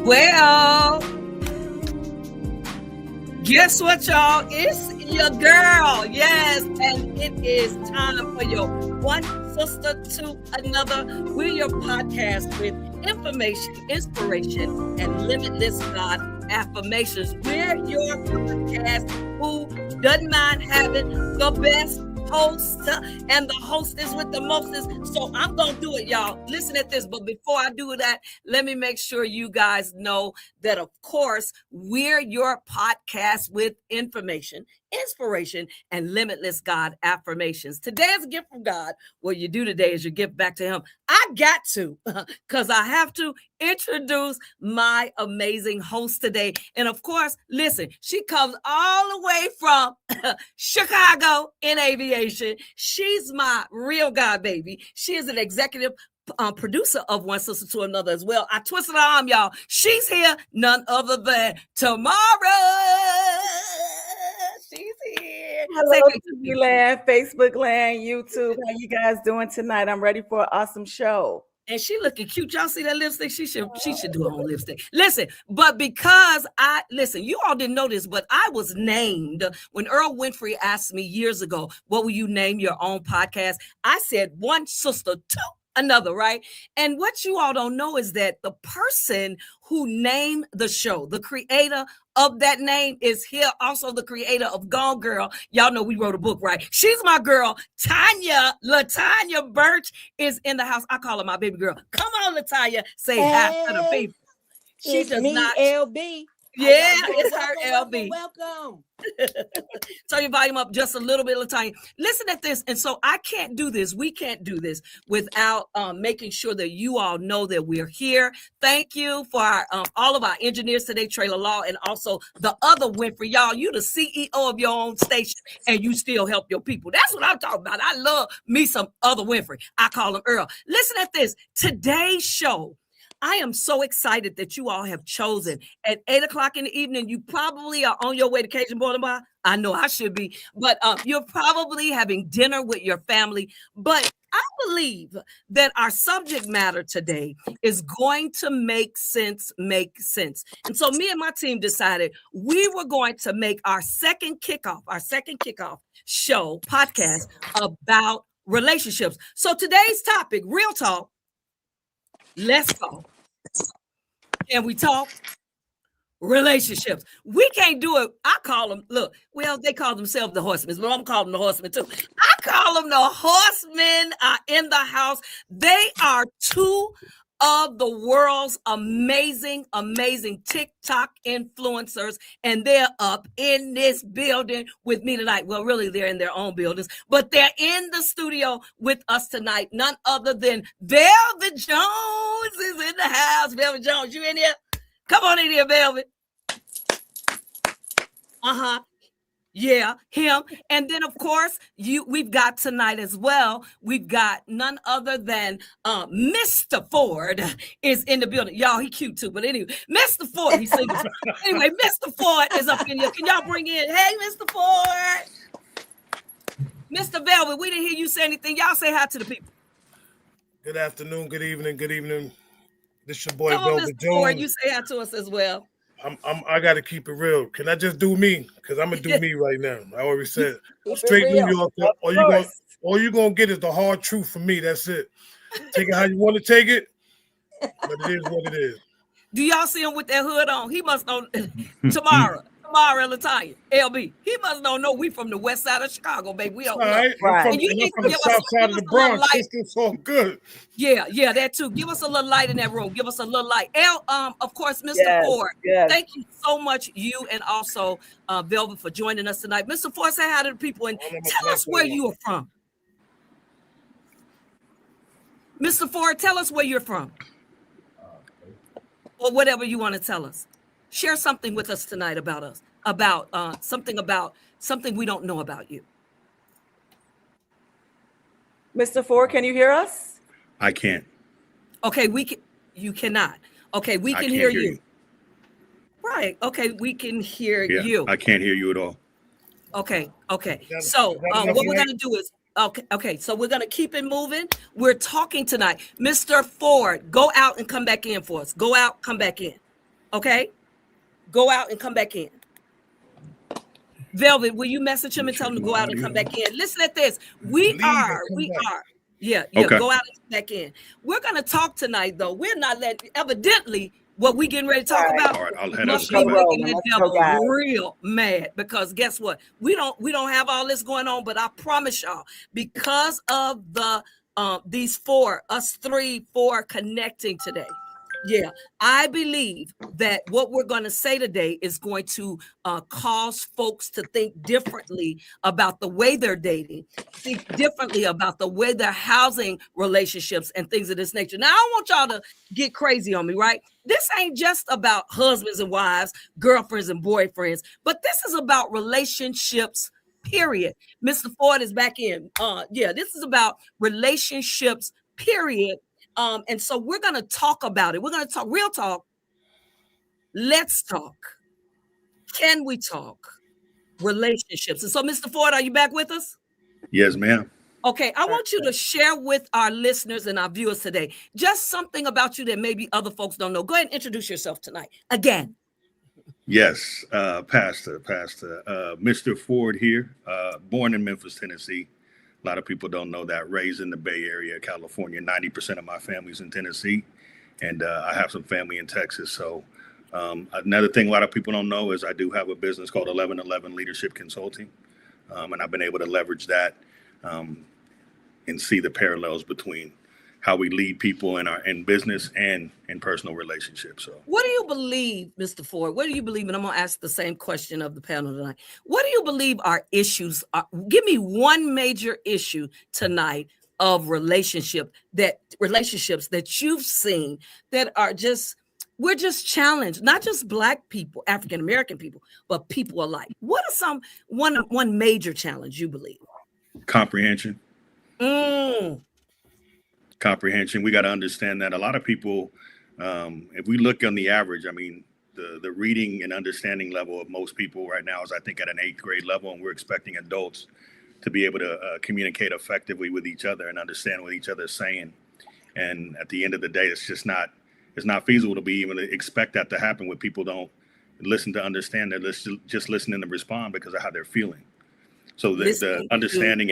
Well, guess what, y'all? It's your girl. Yes, and it is time for your one sister to another. We're your podcast with information, inspiration, and limitless God affirmations. We're your podcast who doesn't mind having the best host and the hostess with the mostest. So I'm gonna do it, y'all. Listen at this, but before I do that, let me make sure you guys know that, of course, we're your podcast with information, inspiration, and limitless God affirmations. Today is a gift from God. What you do today is you give back to Him. I got to, because I have to introduce my amazing host today. And of course, listen, she comes all the way from Chicago in aviation. She's my real God baby. She is an executive producer of One Sister to Another as well. I twisted her arm, y'all. She's here, none other than Tamara. She's here. Hello, TV land, Facebook land, YouTube. How you guys doing tonight? I'm ready for an awesome show. And she looking cute. Y'all see that lipstick? She should do her own lipstick. Listen, but because you all didn't know this, but I was named when Earl Winfrey asked me years ago, what will you name your own podcast? I said One Sister to Another, right? And what you all don't know is that the person who named the show, the creator of that name, is here, also the creator of Gone Girl. Y'all know we wrote a book, right? She's my girl, Tanya. LaTanya Birch is in the house. I call her my baby girl. Come on, LaTanya, say hi to the people. She does not. LB. Yeah, it's her LB. Welcome. Turn your volume up just a little bit, LaTanya. Listen at this. And so I can't do this. We can't do this without making sure that you all know that we're here. Thank you for all of our engineers today, Trailer Law, and also the other Winfrey. Y'all, you the CEO of your own station, and you still help your people. That's what I'm talking about. I love me some other Winfrey. I call him Earl. Listen at this. Today's show, I am so excited that you all have chosen at 8:00 in the evening. You probably are on your way to Cajun Border Bar. I know I should be, but you're probably having dinner with your family. But I believe that our subject matter today is going to make sense. And so me and my team decided we were going to make our second kickoff show podcast about relationships. So today's topic, real talk. Let's talk. Can we talk? Relationships. We can't do it. I call them, they call themselves the horsemen, but I'm calling them the horsemen too. I call them the horsemen in the house. They are two of the world's amazing TikTok influencers, and they're up in this building with me tonight. Well, really, they're in their own buildings, but they're in the studio with us tonight. None other than Velvet Jones is in the house. Velvet Jones, you in here? Come on in here, Velvet. Yeah, him. And then, of course, we've got tonight as well. We've got none other than Mr. Ford is in the building. Y'all, he cute too. But anyway, Mr. Ford, he's singing. Anyway, Mr. Ford is up in here. Can y'all bring in? Hey, Mr. Ford. Mr. Velvet, we didn't hear you say anything. Y'all say hi to the people. Good afternoon, good evening. This your boy Mr. Velvet Jones. Ford, you say hi to us as well. I got to keep it real. Can I just do me? Because I'm gonna do me right now. I already said straight New York. All you gonna get is the hard truth from me. That's it. Take it how you want to take it, but it is what it is. Do y'all see him with that hood on? He must know Tamara and LaTanya, LB. He must know we from the west side of Chicago, baby. We don't know. Right. And you need from the south side of the Bronx. It's all good. Yeah, that too. Give us a little light in that room. Give us a little light. Of course, Mr. Ford. Yes. Thank you so much, you and also Velvet, for joining us tonight. Mr. Ford, say hi to the people and tell us where you are from. Mr. Ford, tell us where you're from. Or whatever you want to tell us. Share something with us tonight about something we don't know about you. Mr. Ford, can you hear us? I can't. Okay, you cannot. Okay, we can hear you. Right. Okay, we can hear you. I can't hear you at all. Okay. So what we're gonna do is okay. So we're gonna keep it moving. We're talking tonight. Mr. Ford, go out and come back in for us. Go out, come back in. Okay? Go out and come back in. Velvet, will you message him and tell him to go out and come back in? Listen at this. We are. Yeah, Okay. go out and come back in. We're going to talk tonight, though. We're not letting, evidently, what we getting ready to talk about. All right, I'll head Must over. be making that devil real mad, because guess what? We don't have all this going on, but I promise y'all, because of the these four connecting today. Yeah, I believe that what we're going to say today is going to cause folks to think differently about the way they're dating, think differently about the way they're housing relationships and things of this nature. Now, I don't want y'all to get crazy on me, right? This ain't just about husbands and wives, girlfriends and boyfriends, but this is about relationships, period. Mr. Ford is back in. This is about relationships, period. And so we're going to talk about it. We're going to talk real talk. Let's talk. Can we talk relationships? And so, Mr. Ford, are you back with us? Yes, ma'am. Okay, I want you to share with our listeners and our viewers today just something about you that maybe other folks don't know. Go ahead and introduce yourself tonight again. Yes, Pastor, Mr. Ford here, born in Memphis, Tennessee. A lot of people don't know that. Raised in the Bay Area, California. 90% of my family's in Tennessee, and I have some family in Texas. So another thing a lot of people don't know is I do have a business called 1111 Leadership Consulting, and I've been able to leverage that and see the parallels between how we lead people in business and in personal relationships. So, what do you believe, Mr. Ford? What do you believe? And I'm going to ask the same question of the panel tonight. What do you believe our issues are? Give me one major issue tonight of relationships that you've seen that are we're just challenged, not just Black people, African-American people, but people alike. What are one major challenge you believe? Comprehension. Comprehension. We got to understand that a lot of people, if we look on the average, I mean, the reading and understanding level of most people right now is, I think, at an 8th grade level, and we're expecting adults to be able to communicate effectively with each other and understand what each other is saying. And at the end of the day, it's not feasible to be even to expect that to happen when people don't listen to understand. They're just listening to respond because of how they're feeling. So the understanding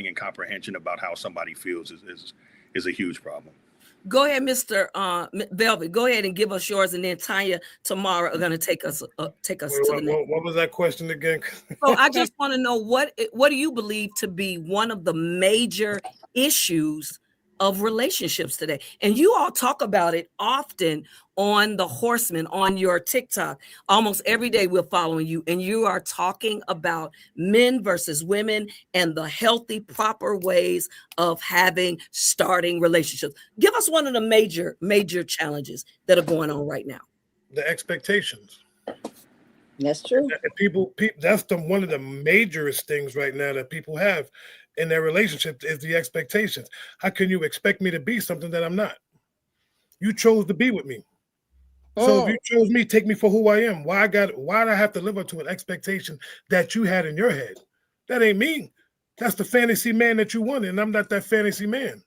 and comprehension about how somebody feels is a huge problem. Go ahead, Mr. Velvet. Go ahead and give us yours, and then Tanya tomorrow are going to take us to the next. What was that question again? So I just want to know what do you believe to be one of the major issues of relationships today? And you all talk about it often on the Horseman, on your TikTok. Almost every day we're following you, and you are talking about men versus women and the healthy, proper ways of starting relationships. Give us one of the major challenges that are going on right now. The expectations. That's true. People that's one of the majorest things right now that people have in their relationship is the expectations. How can you expect me to be something that I'm not? You chose to be with me. So if you chose me, take me for who I am. Why do I have to live up to an expectation that you had in your head? That ain't me. That's the fantasy man that you wanted, and I'm not that fantasy man.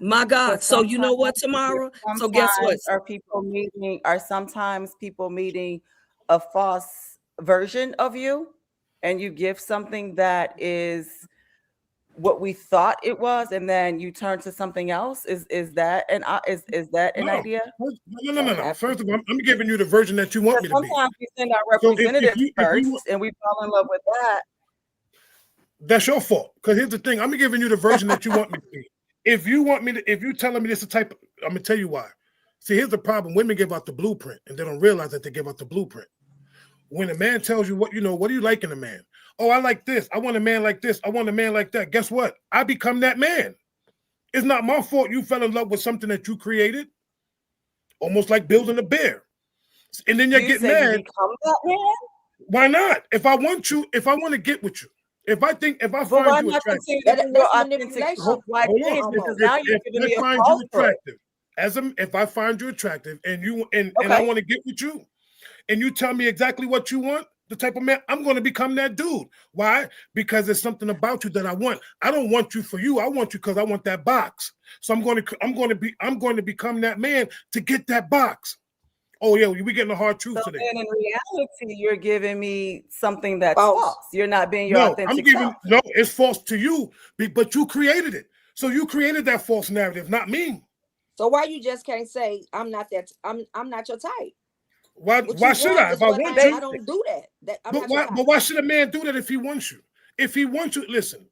My God. So you know what, Tamara? So guess what? Are sometimes people meeting a false version of you, and you give something that is what we thought it was, and then you turn to something else? Is that an idea? No. First of all, I'm giving you the version that you want me to be. Sometimes we send our representatives first, and we fall in love with that. That's your fault. Because here's the thing: I'm giving you the version that you want me to be. If you're telling me this is the type, I'm gonna tell you why. See, here's the problem: women give out the blueprint, and they don't realize that they give out the blueprint. When a man tells you what do you like in a man? Oh, I like this. I want a man like this. I want a man like that. Guess what? I become that man. It's not my fault you fell in love with something that you created. Almost like building a bear. And then you get mad. You become that man? Why not? If I want to get with you, if I find you attractive, if I find you attractive and I want to get with you, and you tell me exactly what you want, the type of man I'm going to become that dude. Why? Because there's something about you that I want. I don't want you for you. I want you because I want that box. So I'm going to become that man to get that box. Oh yeah, we getting the hard truth So today. then in reality, you're giving me something that's false. You're not being your authentic self. No, it's false to you, but you created it. So you created that false narrative, not me. So why you just can't say I'm not your type? Why should I? If I want you, I don't do that. But why should a man do that if he wants you? If he wants you, listen.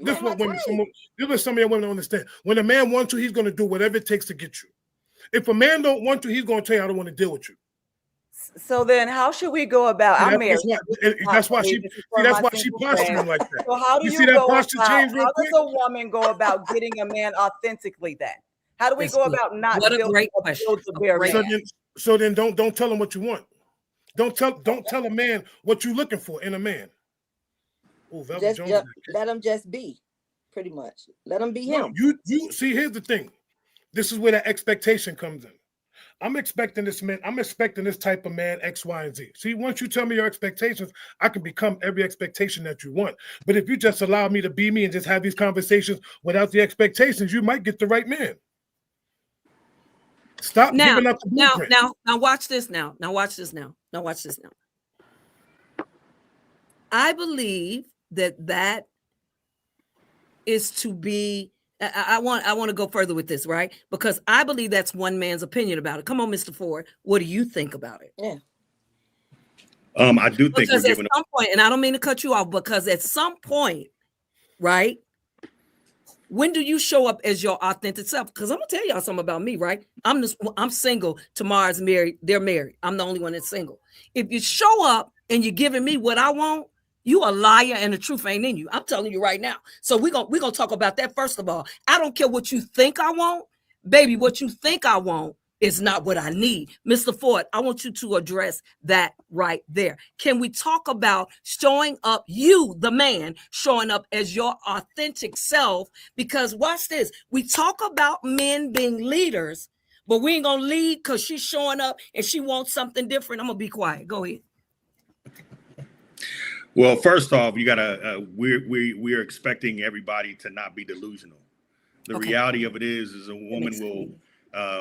This is what some of your women don't understand. When a man wants you, he's going to do whatever it takes to get you. If a man don't want you, he's going to tell you, I don't want to deal with you. So then, how should we go about? I'm married. That's why she posturing like that. So how do you see that posture change real quick? How does a woman go about getting a man authentically? Then, how do we go about not what a building great a question. build-a-bear? So then, don't tell him what you want. Don't tell a man what you're looking for in a man. Oh, just let him just be, pretty much. Let him be him. You see. Here's the thing. This is where that expectation comes in. I'm expecting this man. I'm expecting this type of man, X, Y, and Z. See, once you tell me your expectations, I can become every expectation that you want. But if you just allow me to be me and just have these conversations without the expectations, you might get the right man. Stop giving up the blueprint. Now watch this now. Now watch this now. I believe that is to be. I want to go further with this, right? Because I believe that's one man's opinion about it. Come on, Mr. Ford. What do you think about it? Yeah. I do think because at some point, and I don't mean to cut you off, because at some point, right? When do you show up as your authentic self? Because I'm gonna tell y'all something about me, right? I'm single. Tamar's married. They're married. I'm the only one that's single. If you show up and you're giving me what I want, you a liar and the truth ain't in you. I'm telling you right now. So we're gonna talk about that first of all. I don't care what you think I want, baby. What you think I want is not what I need. Mr. Ford, I want you to address that right there. Can we talk about showing up, you, the man, showing up as your authentic self? Because watch this. We talk about men being leaders, but we ain't gonna lead because she's showing up and she wants something different. I'm gonna be quiet. Go ahead. Well, first off, you gotta we're expecting everybody to not be delusional. The reality of it is a woman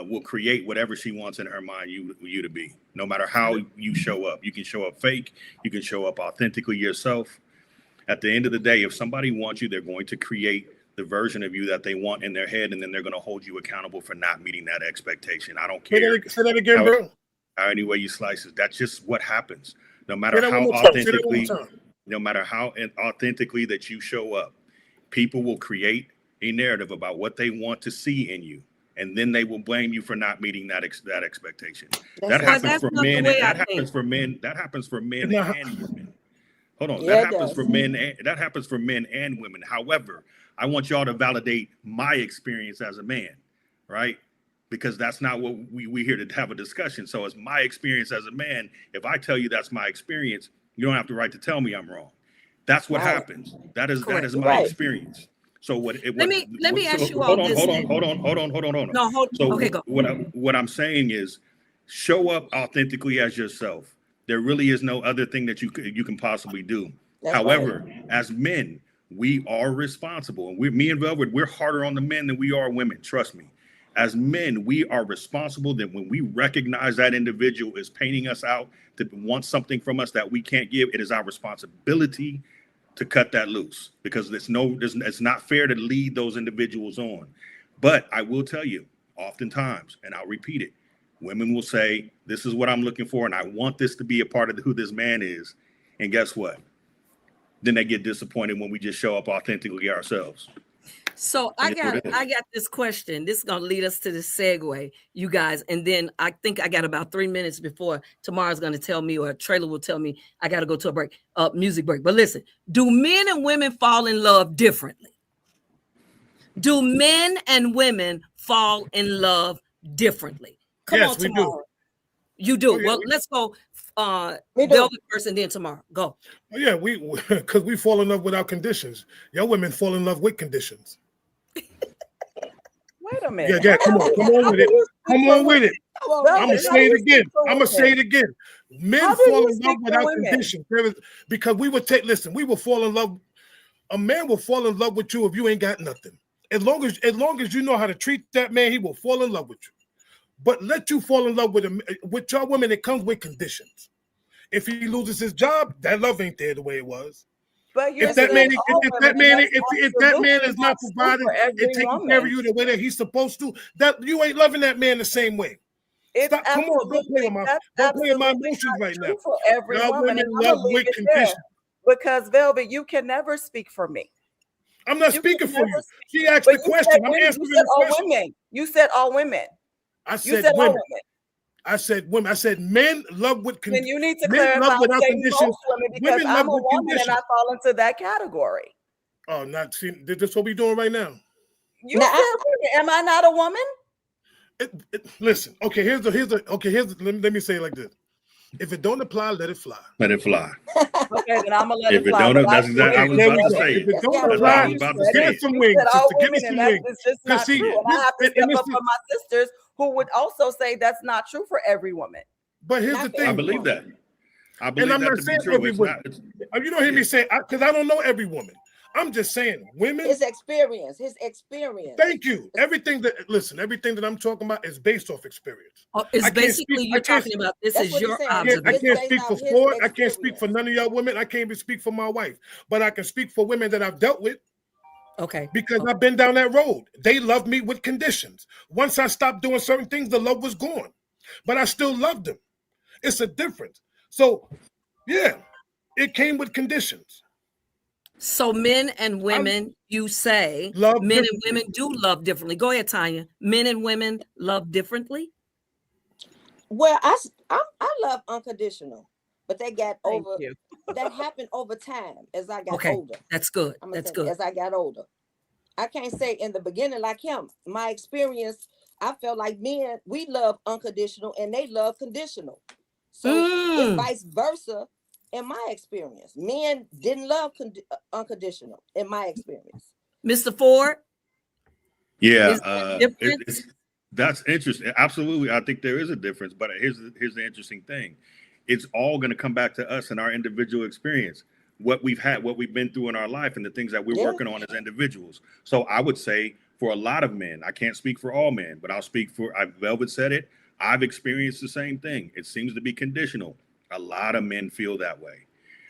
will create whatever she wants in her mind you to be. No matter how you show up, you can show up fake, you can show up authentically yourself. At the end of the day, if somebody wants you, they're going to create the version of you that they want in their head, and then they're going to hold you accountable for not meeting that expectation. I don't care. Say that again, bro. Any way you slice it, that's just what happens. No matter how authentically that you show up, people will create a narrative about what they want to see in you, and then they will blame you for not meeting that expectation. That happens for men. That happens for men. That happens for men and women. Hold on. That happens for men. That happens for men and women. However, I want y'all to validate my experience as a man, right? Because that's not what we're here to have a discussion. So it's my experience as a man. If I tell you that's my experience, you don't have the right to tell me I'm wrong. That's what happens. That is my experience. So let me ask you all this. Hold on. No, okay, go. What I'm saying is, show up authentically as yourself. There really is no other thing that you can possibly do. However, as men, we are responsible, and me and Velvet, we're harder on the men than we are women. Trust me. As men, we are responsible that when we recognize that individual is painting us out to want something from us that we can't give, it is our responsibility to cut that loose, because it's not fair to lead those individuals on. But I will tell you, oftentimes, and I'll repeat it, women will say, this is what I'm looking for, and I want this to be a part of who this man is. And guess what? Then they get disappointed when we just show up authentically ourselves. So I got this question. This is going to lead us to the segue, you guys. And then I think I got about 3 minutes before Tamar's going to tell me, or Trailer will tell me, I got to go to a music break. But listen, do men and women fall in love differently? Do men and women fall in love differently? Come on, Tamar. You do. Oh, yeah. Well, let's go. Velvet first and then Tamar. Go. Oh, yeah, because we fall in love without conditions. Y'all women fall in love with conditions. Wait a minute. Yeah, come on with it. Come on with it. Come on, Velvet, I'm gonna man. how say do it you again. speak for I'm gonna say women? it again. Men How do fall you in love speak for without women? conditions. Because we would take. Listen, we will fall in love. A man will fall in love with you if you ain't got nothing. As long as you know how to treat that man, he will fall in love with you. But let you fall in love with him. With your women, it comes with conditions. If he loses his job, that love ain't there the way it was. But you're If that saying man, all women, and that's if that man absolutely is not true providing for and every taking care of woman. you the way that he's supposed to, that you ain't loving that man the same way. It's Stop. Come on, that's don't play with my absolutely emotions not right now. true for every Y'all woman, women and I'm love gonna leave with it there conditions. because Velvet, you can never speak for me. I'm not You can speaking for never you. speak. She asked But the question. I'm you answering said the all question. women. You said all women. I You said said all women. women. I said women. I said men love with Then you need to men clarify love and without say conditions. most women because Women love I'm a with woman and I conditions. fall into that category. Oh, not see. This what we doing right now. You Now, said women. Am I not a woman? Listen. Okay. Here's the. Let me say it like this. If it don't apply, let it fly. Let it fly. Okay, then I'm gonna let If it it fly. don't, But I that's still exactly. I Okay, was think there about we to go. say If it. it that's don't gotta That's what I way apply, was you about to said give say it it, it. some you wings. said all Sister, give women, it some and wings. it's just Cause not see, true. And I have to and step this up is, for my sisters who would also say that's not true for every woman. but here's the not for I thing, every believe woman. that. I and believe I'm that not to be saying true. every It's woman. not. It's, You don't hear me yeah. say because I don't know every woman. I'm just saying women. His experience. His experience. Thank you. Everything that I'm talking about is based off experience. It's I can't speak. basically I you're can't. talking about this That's is what he's your saying. I It's observation. can't based speak off for his Ford. I can't speak for experience. none of y'all women. I can't even speak for my wife. But I can speak for women that I've dealt with Okay. because I've been down that road. They loved me with conditions. Once I stopped doing certain things, the love was gone. But I still loved them. It's a difference. So yeah, it came with conditions. So men and I women, you say love men and differently. women do love differently. Go ahead, Tanya. Men and women love differently. Well, I love unconditional, but they got Thank over. you. That happened over time as I got Okay, older. that's good. I'm gonna That's say good. as I got older. I can't say in the beginning like him. My experience, I felt like men, we love unconditional and they love conditional. So it's Mm. vice versa in my experience. Men didn't love unconditional in my experience. Mr. Ford, Yeah, is there a difference? it's that's interesting. Absolutely, I think there is a difference. But here's the interesting thing: it's all going to come back to us and our individual experience, what we've had, what we've been through in our life, and the things that we're Yeah. working on as individuals. So I would say for a lot of men, I can't speak for all men, but I'll speak for. Velvet said it. I've experienced the same thing. It seems to be conditional. A lot of men feel that way.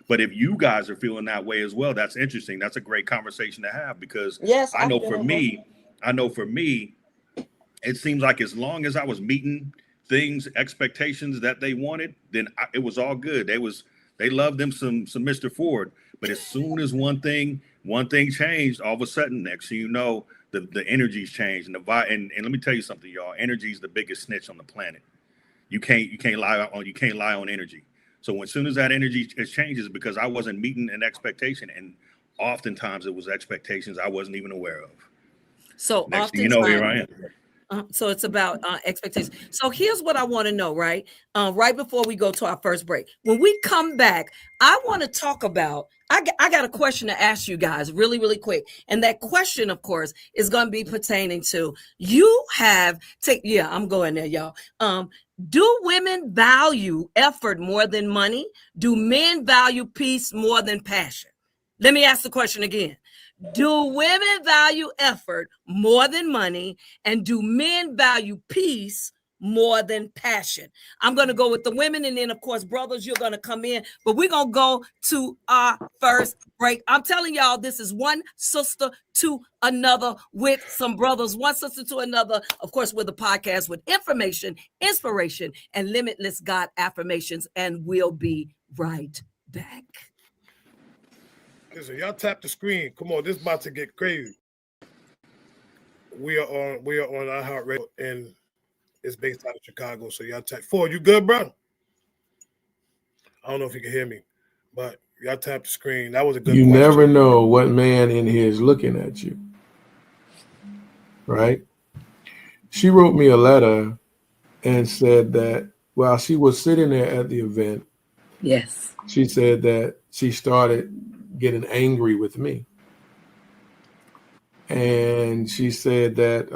But if you guys are feeling that way as well, that's interesting. That's a great conversation to have because Yes, I I know feel for that way. me, I know for me, it seems like as long as I was meeting things, expectations that they wanted, then it was all good. They loved them some Mr. Ford. But as soon as one thing changed, all of a sudden, next thing you know, the energies changed and the vibe. And let me tell you something, y'all. Energy is the biggest snitch on the planet. You can't lie on energy. So as soon as that energy changes, because I wasn't meeting an expectation, and oftentimes it was expectations I wasn't even aware of. So Next thing you know, here oftentimes, I am. so it's about expectations. So here's what I want to know, right? Right before we go to our first break. When we come back, I want to talk about, I got a question to ask you guys really, really quick. And that question, of course, is going to be pertaining to I'm going there, y'all. Do women value effort more than money? Do men value peace more than passion? Let me ask the question again. Do women value effort more than money? And do men value peace more than passion? I'm going to go with the women. And then, of course, brothers, you're going to come in. But we're going to go to our first break. I'm telling y'all, this is one sister to another with some brothers, one sister to another, of course, with a podcast with information, inspiration, and limitless God affirmations. And we'll be right back. Listen, y'all tap the screen. Come on, this is about to get crazy. We are on iHeartRadio, and it's based out of Chicago. So y'all tap. Ford, you good, bro? I don't know if you can hear me, but y'all tap the screen. That was a good You question. never know what man in here is looking at you, right? She wrote me a letter and said that while she was sitting there at the event, Yes. she said that she started getting angry with me. And she said that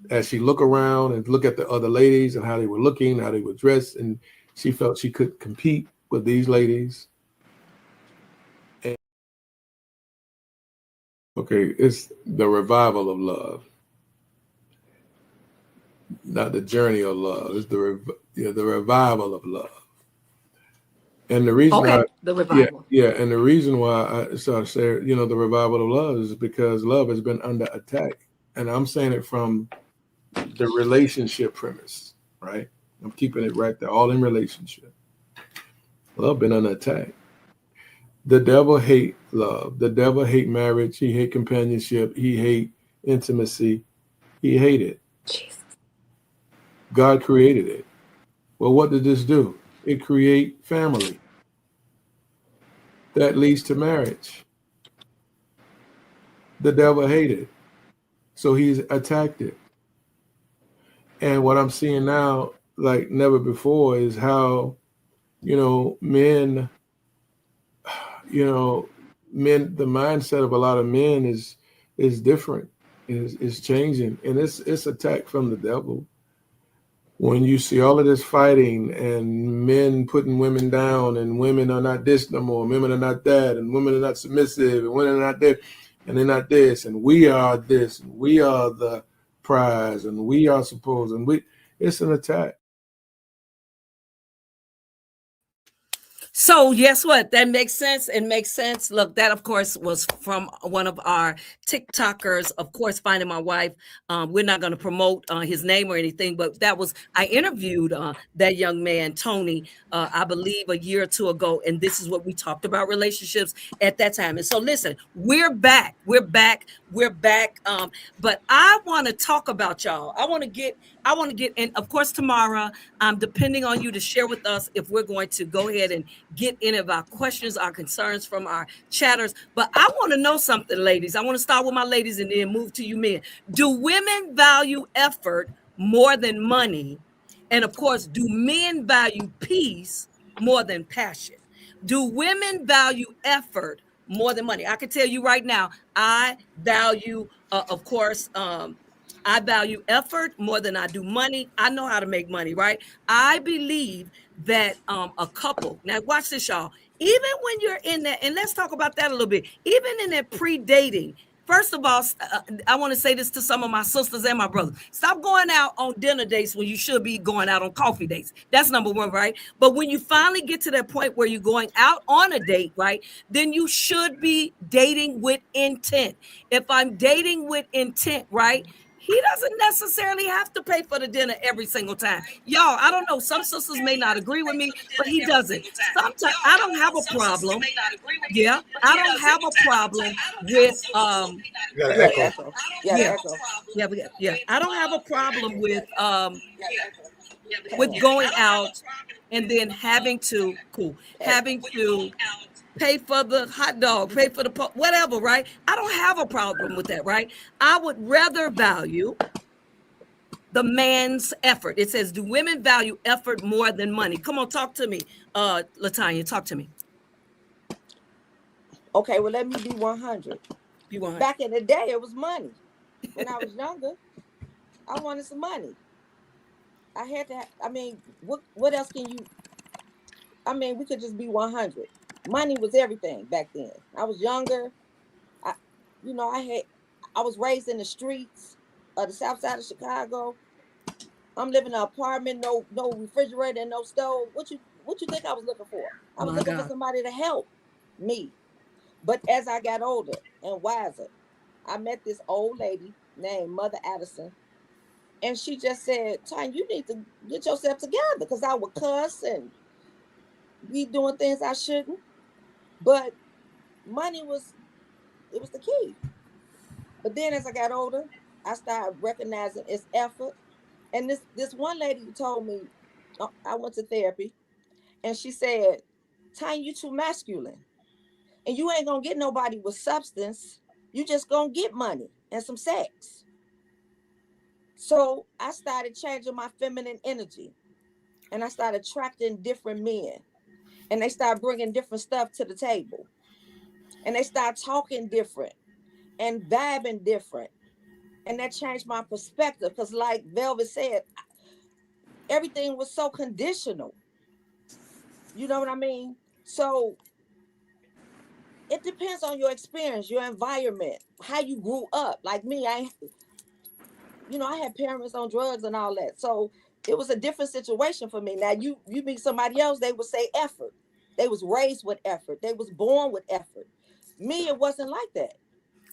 as she look around and look at the other ladies and how they were looking, how they were dressed, and she felt she could compete with these ladies. And, okay, it's the revival of love, not the journey of love. It's the revival of love. And the reason Okay, why, the revival. and the reason why I started saying, the revival of love is because love has been under attack. And I'm saying it from the relationship premise, right? I'm keeping it right there, all in relationship. Love been under attack. The devil hate love. The devil hate marriage. He hate companionship. He hate intimacy. He hate it. Jesus. God created it. Well, what did this do? It create family. That leads to marriage. The devil hated it. So he's attacked it. And what I'm seeing now, like never before, is how, men, the mindset of a lot of men is different, is changing. And it's attack from the devil. When you see all of this fighting and men putting women down and women are not this no more, women are not that, and women are not submissive, and women are not that, and they're not this, and we are this, and we are the prize, and we are supposed, and it's an attack. So guess what? That makes sense. It makes sense. Look, that of course was from one of our TikTokers. Of course, Finding My Wife. We're not going to promote his name or anything, but I interviewed that young man, Tony, I believe a year or two ago, and this is what we talked about relationships at that time. And so, listen, we're back. But I want to talk about y'all. I want to get, and of course, Tamara, I'm depending on you to share with us if we're going to go ahead and get any of our questions, our concerns from our chatters. But I want to know something, ladies. I want to start with my ladies and then move to you men. Do women value effort more than money? And of course, do men value peace more than passion? Do women value effort more than money? I can tell you right now, I value, of course, I value effort more than I do money. I know how to make money, right? I believe that a couple, now watch this, y'all. Even when you're in that, and let's talk about that a little bit, even in that pre-dating, first of all, I want to say this to some of my sisters and my brothers. Stop going out on dinner dates when you should be going out on coffee dates. That's number one, right? But when you finally get to that point where you're going out on a date, right, then you should be dating with intent. If I'm dating with intent, right, he doesn't necessarily have to pay for the dinner every single time. Y'all, I don't know. Some sisters may not agree with me, but he doesn't. Sometimes I don't have a problem. Yeah, I don't have a problem with You got an Yeah, echo. echo. Yeah, yeah, echo. yeah. I don't have a problem with going out and then having to pay for the hot dog, pay for the whatever, right? I don't have a problem with that, right? I would rather value the man's effort. It says, do women value effort more than money? Come on, talk to me. Latanya, talk to me. Okay, well, let me be 100. You want Back in the day, it was money. When I was younger, I wanted some money. I had to, what else can you, we could just be 100. Money was everything back then. I was younger. I, I was raised in the streets of the south side of Chicago. I'm living in an apartment, no refrigerator, and no stove. What you think I was looking for? I was looking for somebody to help me. But as I got older and wiser, I met this old lady named Mother Addison. And she just said, Tanya, you need to get yourself together, because I would cuss and be doing things I shouldn't. But money was the key. But then as I got older, I started recognizing its effort. And this one lady told me, I went to therapy, and she said, Tanya, you too masculine. And you ain't gonna get nobody with substance. You just gonna get money and some sex. So I started changing my feminine energy, and I started attracting different men, and they start bringing different stuff to the table, and they start talking different and vibing different. And that changed my perspective. Because like Velvet said, everything was so conditional. You know what I mean? So it depends on your experience, your environment, how you grew up. Like me, I had parents on drugs and all that. So it was a different situation for me. Now you meet somebody else, they would say effort. They was raised with effort. They was born with effort. Me, it wasn't like that.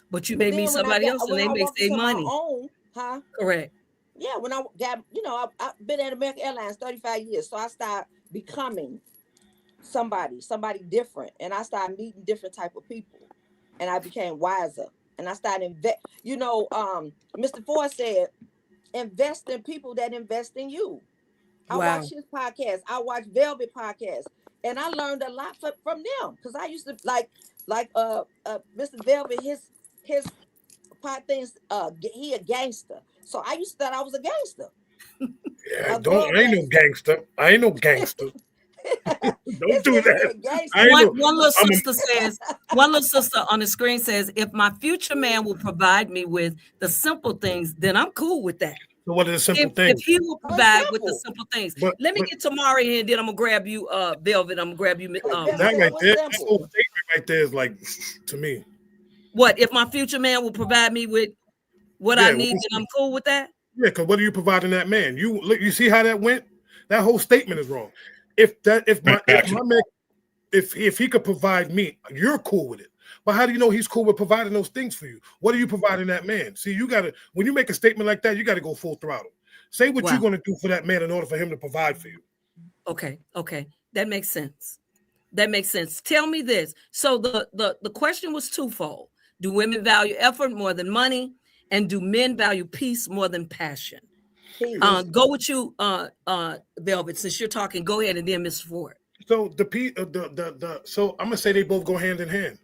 But you But may meet then somebody else and when they I may walked say into my money. own, Correct. Yeah, when I got, I've been at American Airlines 35 years. So I started becoming somebody different. And I started meeting different type of people. And I became wiser. And I started Mr. Ford said, invest in people that invest in you. I Wow. watch his podcast. I watch Velvet podcast. And I learned a lot from them. Because I used to like Mr. Velvet, his part things, he a gangster. So I used to thought I was a gangster. Yeah, A girl I ain't no gangster. I ain't no gangster. Don't do that. I ain't no. One little sister says, one little sister on the screen says, if my future man will provide me with the simple things, then I'm cool with that. So what are the simple things? If he will provide with the simple things. Let me get to Mari here, and then I'm gonna grab you, Velvet. I'm gonna grab you. That right there, that whole statement right there is like, to me. What if my future man will provide me with what I need? Then I'm cool with that. Yeah, because what are you providing that man? You see how that went? That whole statement is wrong. If my man, if he could provide me, you're cool with it. But how do you know he's cool with providing those things for you? What are you providing that man? See, you gotta, when you make a statement like that, you gotta go full throttle. Say what you're gonna do for that man in order for him to provide for you. Okay, that makes sense. That makes sense. Tell me this. So the question was twofold. Do women value effort more than money? And do men value peace more than passion? Go with you, Velvet, since you're talking. Go ahead, and then Mr. Ford. So so I'm gonna say they both go hand in hand,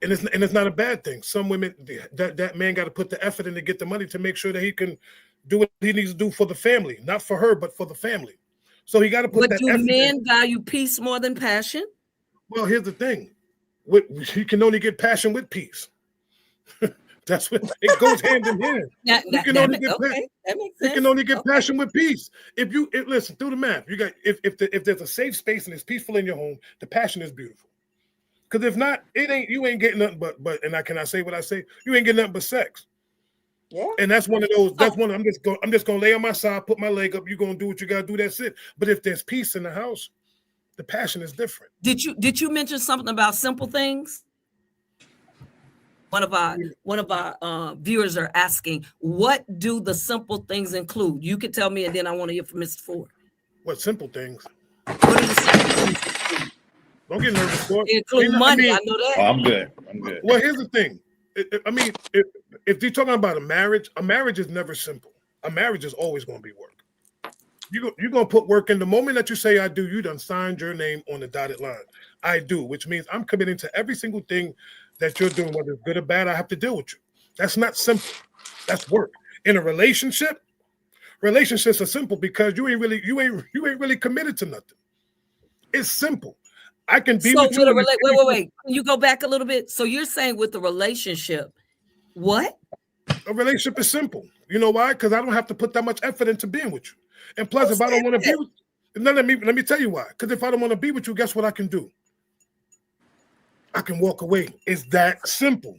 and it's not a bad thing. Some women, that man got to put the effort in to get the money to make sure that he can do what he needs to do for the family, not for her, but for the family. So he got to put that effort in. Do men value peace more than passion? Well, here's the thing: you can only get passion with peace. That's what it goes hand in hand. You can only get passion with peace. If listen, do the math. You got if there's a safe space and it's peaceful in your home, the passion is beautiful. Because if not, you ain't getting nothing but can I say what I say? You ain't getting nothing but sex. Yeah. And that's one of those. That's one. I'm just gonna lay on my side, put my leg up. You're gonna do what you gotta do. That's it. But if there's peace in the house, the passion is different. Did you mention something about simple things? One of our viewers are asking, what do the simple things include? You can tell me, and then I want to hear from Mr. Ford. What simple things? What are the simple things? Don't get nervous, Ford. They include money. I know that. Oh, I'm good. Well, here's the thing. If you're talking about a marriage is never simple. A marriage is always going to be work. You're going to put work in. The moment that you say I do, you done signed your name on the dotted line. I do, which means I'm committing to every single thing that you're doing, whether it's good or bad. I have to deal with you. That's not simple. That's work. In a relationship, relationships are simple because you ain't really committed to nothing. It's simple. I can be with you. Wait. Can you go back a little bit? So you're saying with the relationship, what? A relationship is simple. You know why? Because I don't have to put that much effort into being with you. And plus, if I don't want to be with you, let me tell you why. Because if I don't want to be with you, guess what I can do? I can walk away. It's that simple.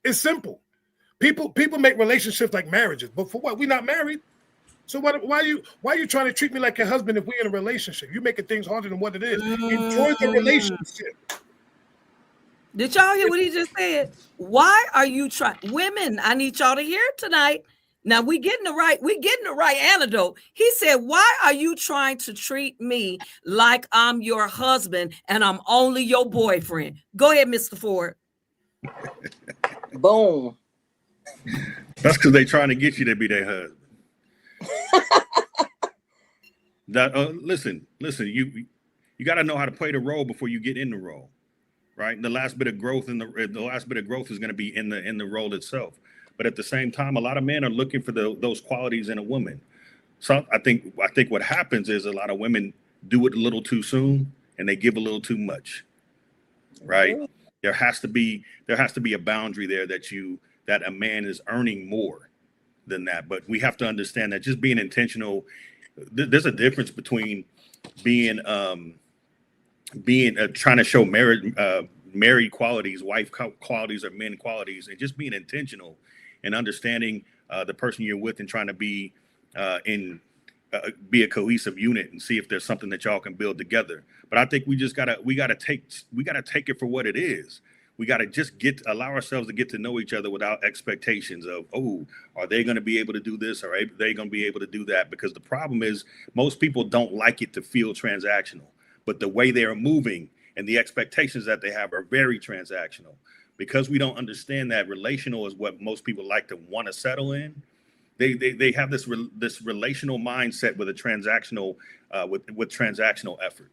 It's simple. People make relationships like marriages, but for what? We're not married. So why are you trying to treat me like your husband if we're in a relationship? You're making things harder than what it is. Enjoy the relationship. Did y'all hear what he just said? Why are you trying? Women, I need y'all to hear it tonight. Now we're getting the right antidote. He said, why are you trying to treat me like I'm your husband and I'm only your boyfriend? Go ahead, Mr. Ford. Boom. That's because they're trying to get you to be their husband. Listen, you got to know how to play the role before you get in the role, right? The last bit of growth is going to be in the role itself. But at the same time, a lot of men are looking for those qualities in a woman. So I think what happens is a lot of women do it a little too soon and they give a little too much, right? There has to be a boundary there that you that a man is earning more than that. But we have to understand that just being intentional, there's a difference between being trying to show married qualities, wife qualities, or men qualities, and just being intentional and understanding the person you're with and trying to be be a cohesive unit and see if there's something that y'all can build together. But I think we gotta take it for what it is. We gotta just allow ourselves to get to know each other without expectations of, oh, are they going to be able to do this, or are they going to be able to do that? Because the problem is most people don't like it to feel transactional, but the way they are moving and the expectations that they have are very transactional. Because we don't understand that relational is what most people like to want to settle in. They have this relational mindset with a transactional with transactional effort.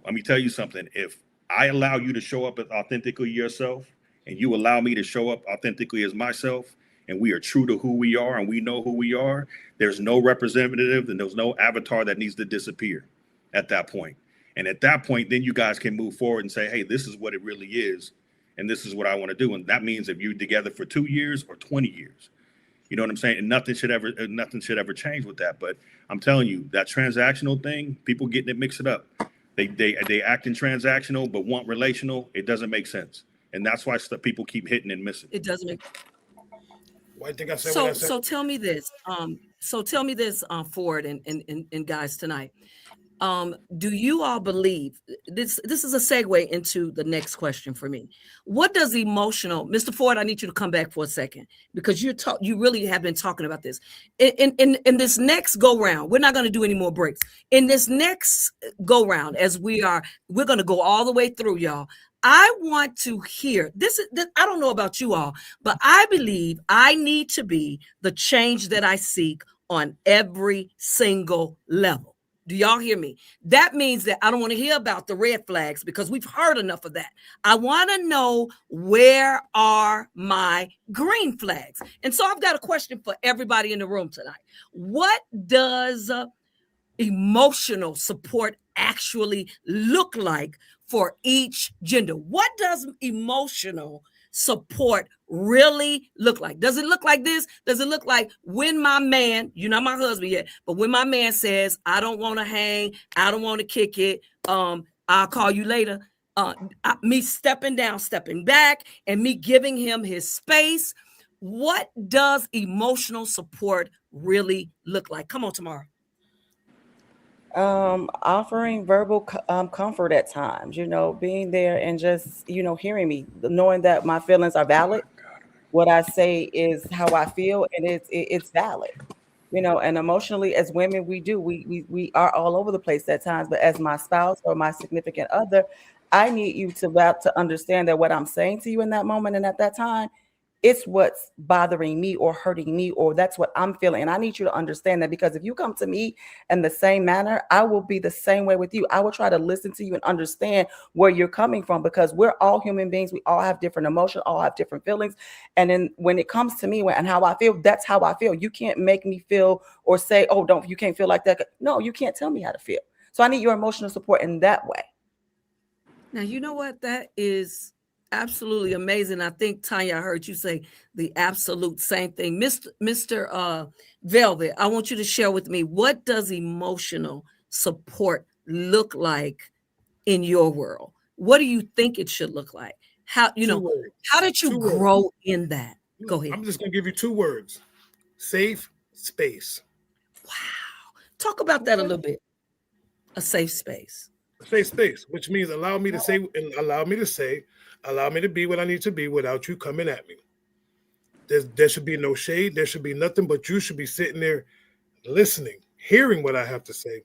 Let me tell you something. If I allow you to show up as authentically yourself, and you allow me to show up authentically as myself, and we are true to who we are and we know who we are, there's no representative and there's no avatar that needs to disappear at that point. And at that point, then you guys can move forward and say, hey, this is what it really is. And this is what I want to do. And that means if you're together for 2 years or 20 years, you know what I'm saying? And nothing should ever change with that. But I'm telling you, that transactional thing, people getting it mixed up. They act in transactional, but want relational. It doesn't make sense. And that's why people keep hitting and missing. It doesn't make Well, I think I said what I said. So tell me this. Ford and guys tonight. Do you all believe this is a segue into the next question for me? What does emotional, Mr. Ford, I need you to come back for a second, because you really have been talking about this in this next go round. We're not going to do any more breaks in this next go round, as we're going to go all the way through, y'all. I want to hear this. I don't know about you all, but I believe I need to be the change that I seek on every single level. Do y'all hear me? That means that I don't want to hear about the red flags, because we've heard enough of that. I want to know, where are my green flags? And so I've got a question for everybody in the room tonight. What does emotional support actually look like for each gender? What does emotional support really look like? Does it look like this? Does it look like when my man, you're not my husband yet, but when my man says, I don't want to hang, I don't want to kick it, I'll call you later, me stepping down, stepping back, and me giving him his space? What does emotional support really look like? Come on, Tamara. Offering verbal comfort at times, being there and just, hearing me, knowing that my feelings are valid. What I say is how I feel, and it's valid, and emotionally as women, we are all over the place at times, but as my spouse or my significant other, I need you to understand that what I'm saying to you in that moment and at that time, it's what's bothering me or hurting me, or that's what I'm feeling. And I need you to understand that, because if you come to me in the same manner, I will be the same way with you. I will try to listen to you and understand where you're coming from, because we're all human beings. We all have different emotions, all have different feelings. And then when it comes to me and how I feel, that's how I feel. You can't make me feel or say, oh, you can't feel like that. No, you can't tell me how to feel. So I need your emotional support in that way. Now, you know what? That is absolutely amazing. I think, Tanya, I heard you say the absolute same thing. Mr. Velvet, I want you to share with me, what does emotional support look like in your world? What do you think it should look like? How did you grow in that? Go ahead. I'm just going to give you 2 words. Safe space. Wow. Talk about that a little bit. A safe space. A safe space, which means allow me to be what I need to be without you coming at me. There should be no shade. There should be nothing, but you should be sitting there listening, hearing what I have to say,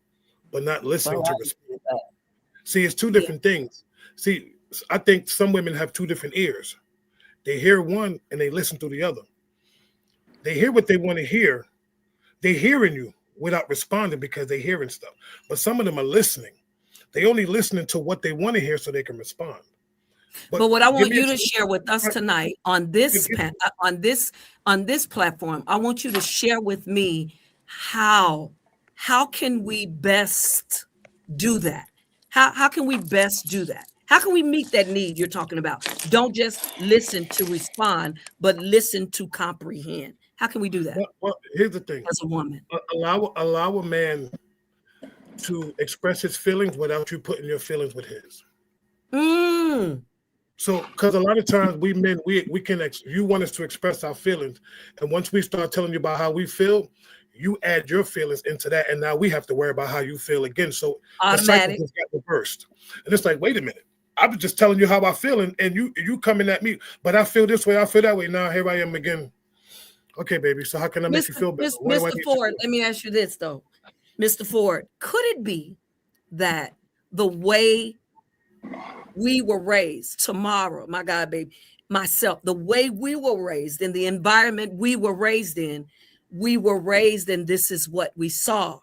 but not listening to respond. See, it's 2 different things. See, I think some women have 2 different ears. They hear one and they listen to the other. They hear what they want to hear. They're hearing you without responding because they're hearing stuff. But some of them are listening. They only listening to what they want to hear so they can respond. But what I want you to share with us tonight on this platform, I want you to share with me how can we best do that? How can we best do that? How can we meet that need you're talking about? Don't just listen to respond, but listen to comprehend. How can we do that Well, here's the thing. as a woman? Allow a man to express his feelings without you putting your feelings with his. Mm. So, because a lot of times we men, we can, you want us to express our feelings. And once we start telling you about how we feel, you add your feelings into that. And now we have to worry about how you feel again. So the cycle Automatic. just got reversed. And it's like, wait a minute. I was just telling you how I feel, and you coming at me, but I feel this way, I feel that way. Now here I am again. Okay, baby. So how can I make you feel better? What do I Mr. need Ford, to do? let me ask you this though. Mr. Ford, could it be that the way we were raised, tomorrow, my God, baby, myself, the way we were raised in the environment we were raised in, and this is what we saw.